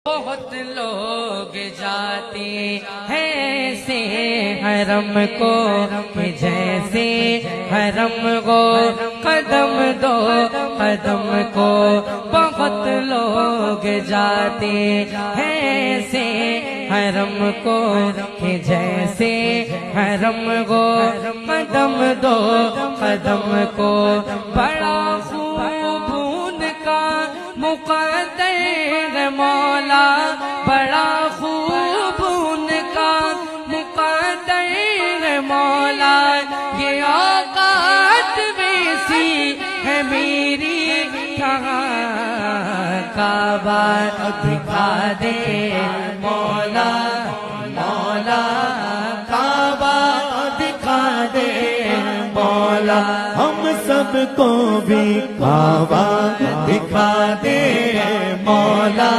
بہت لوگ جاتے ہیں ایسے حرم کو کہ جیسے حرم کو قدم دو قدم کو بہت لوگ جاتے ہیں ایسے حرم کو کہ جیسے حرم کو قدم دو قدم کو بڑا خوب ان کا مقدر مولا بڑا خوب ان کا مقدر مولا یہ اوقات ویسی ہے میری کہاں کعبہ دکھا دے مولا مولا کعبہ دکھا دے مولا ہم سب کو بھی کعبہ دکھا دے مولا